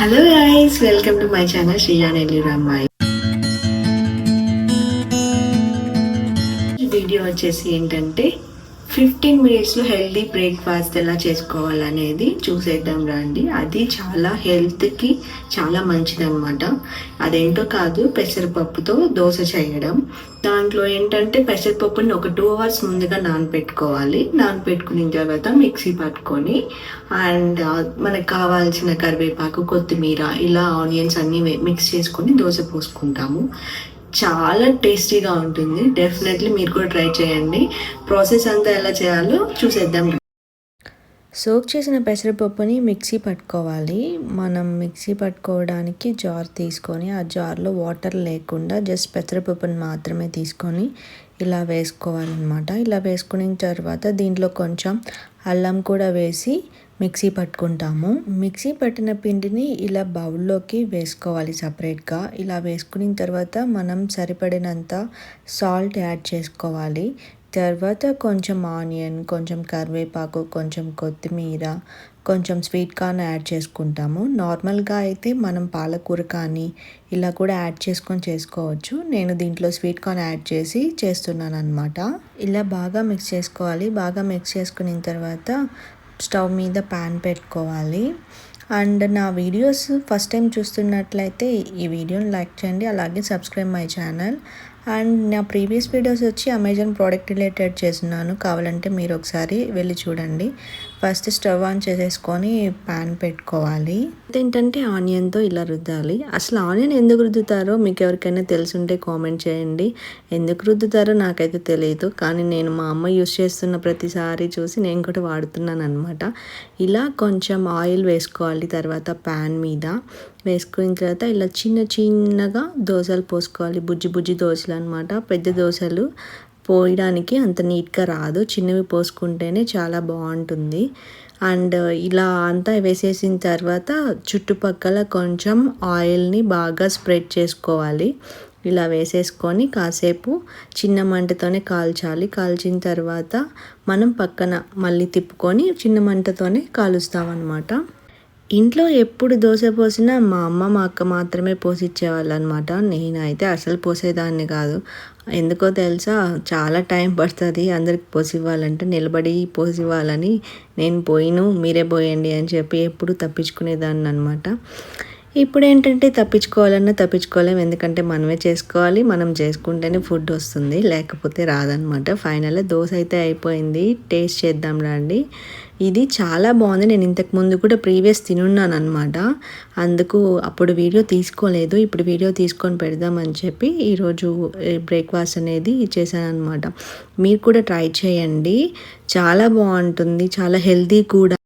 Hello guys, welcome to my channel శ్రీయానెల్లి రామ్మాయి. Video వచ్చేసి ఏంటంటే 15 మినిట్స్లో హెల్దీ బ్రేక్ఫాస్ట్ ఎలా చేసుకోవాలనేది చూసేద్దాం రండి. అది చాలా హెల్త్కి చాలా మంచిది అనమాట. అదేంటో కాదు, పెసరపప్పుతో దోశ చేయడం. దాంట్లో ఏంటంటే పెసరపప్పుని ఒక 2 అవర్స్ ముందుగా నానబెట్టుకోవాలి. నానబెట్టుకున్న తర్వాత మిక్సీ పట్టుకొని అండ్ మనకు కావాల్సిన కరివేపాకు, కొత్తిమీర, ఇలా ఆనియన్స్ అన్నీ మిక్స్ చేసుకొని దోశ పోసుకుంటాము. చాలా టేస్టీగా ఉంటుంది. డెఫినెట్లీ మీరు కూడా ట్రై చేయండి. ప్రాసెస్ అంతా ఎలా చేయాలో చూసేద్దాం. సోక్ చేసిన పెసరపప్పుని మిక్సీ పట్టుకోవాలి. మనం మిక్సీ పట్టుకోవడానికి జార్ తీసుకొని ఆ జార్లో వాటర్ లేకుండా జస్ట్ పెసరపప్పుని మాత్రమే తీసుకొని ఇలా వేసుకోవాలన్నమాట. ఇలా వేసుకున్న తర్వాత దీంట్లో కొంచెం అల్లం కూడా వేసి మిక్సీ పట్టుకుంటాము. మిక్సీ పట్టిన పిండిని ఇలా బౌల్లోకి వేసుకోవాలి సపరేట్గా. ఇలా వేసుకున్న తర్వాత మనం సరిపడినంత సాల్ట్ యాడ్ చేసుకోవాలి. తర్వాత కొంచెం ఆనియన్, కొంచెం కరివేపాకు, కొంచెం కొత్తిమీర, కొంచెం స్వీట్ కార్న్ యాడ్ చేసుకుంటాము. నార్మల్గా అయితే మనం పాలకూర కానీ ఇలా కూడా యాడ్ చేసుకొని చేసుకోవచ్చు. నేను దీంట్లో స్వీట్ కార్న్ యాడ్ చేసి చేస్తున్నాను అనమాట. ఇలా బాగా మిక్స్ చేసుకోవాలి. బాగా మిక్స్ చేసుకున్న తర్వాత స్టవ్ మీద ప్యాన్ పెట్టుకోవాలి. అండ్ నా వీడియోస్ ఫస్ట్ టైం చూస్తున్నట్లయితే ఈ వీడియోని లైక్ చేయండి, అలాగే సబ్స్క్రైబ్ మై ఛానల్. అండ్ నా ప్రీవియస్ వీడియోస్ వచ్చి అమెజాన్ ప్రోడక్ట్ రిలేటెడ్ చేస్తున్నాను, కావాలంటే మీరు ఒకసారి వెళ్ళి చూడండి. ఫస్ట్ స్టవ్ ఆన్ చేసేసుకొని ప్యాన్ పెట్టుకోవాలి. ఏంటంటే ఆనియన్తో ఇలా రుద్దాలి. అసలు ఆనియన్ ఎందుకు రుద్దుతారో మీకు ఎవరికైనా తెలుసుంటే కామెంట్ చేయండి. ఎందుకు రుద్దుతారో నాకైతే తెలియదు, కానీ నేను మా అమ్మ యూస్ చేస్తున్న ప్రతిసారి చూసి నేను కూడా వాడుతున్నాను అనమాట. ఇలా కొంచెం ఆయిల్ వేసుకోవాలి. తర్వాత ప్యాన్ మీద వేసుకున్న తర్వాత ఇలా చిన్నగా దోశలు పోసుకోవాలి. బుజ్జి దోశలు అనమాట. పెద్ద దోశలు పోయడానికి అంత నీట్గా రాదు, చిన్నవి పోసుకుంటేనే చాలా బాగుంటుంది. అండ్ ఇలా అంతా వేసేసిన తర్వాత చుట్టుపక్కల కొంచెం ఆయిల్ని బాగా స్ప్రెడ్ చేసుకోవాలి. ఇలా వేసేసుకొని కాసేపు చిన్న మంటతోనే కాల్చాలి. కాల్చిన తర్వాత మనం పక్కన మళ్ళీ తిప్పుకొని చిన్న మంటతోనే కాలుస్తామన్నమాట. ఇంట్లో ఎప్పుడు దోశ పోసినా మా అమ్మ, మా అక్క మాత్రమే పోసిచ్చేవాళ్ళు అనమాట. నేనైతే అసలు పోసేదాన్ని కాదు. ఎందుకో తెలుసా, చాలా టైం పడుతుంది అందరికి పోసివ్వాలంటే. నిలబడి పోసివ్వాలని నేను పోయిను, మీరే పోయండి అని చెప్పి ఎప్పుడు తప్పించుకునేదాన్ని అనమాట. ఇప్పుడు ఏంటంటే తప్పించుకోలేము, ఎందుకంటే మనమే చేసుకోవాలి. మనం చేసుకుంటేనే ఫుడ్ వస్తుంది, లేకపోతే రాదనమాట. ఫైనల్గా దోశ అయితే అయిపోయింది. టేస్ట్ చేద్దాం రండి. ఇది చాలా బాగుంది. నేను ఇంతకు ముందు కూడా ప్రీవియస్ తినున్నాను అనమాట. అందుకు అప్పుడు వీడియో తీసుకోలేదు. ఇప్పుడు వీడియో తీసుకొని పెడదామని చెప్పి ఈరోజు బ్రేక్ఫాస్ట్ అనేది చేశాను అనమాట. మీరు కూడా ట్రై చేయండి, చాలా బాగుంటుంది, చాలా హెల్తీ కూడా.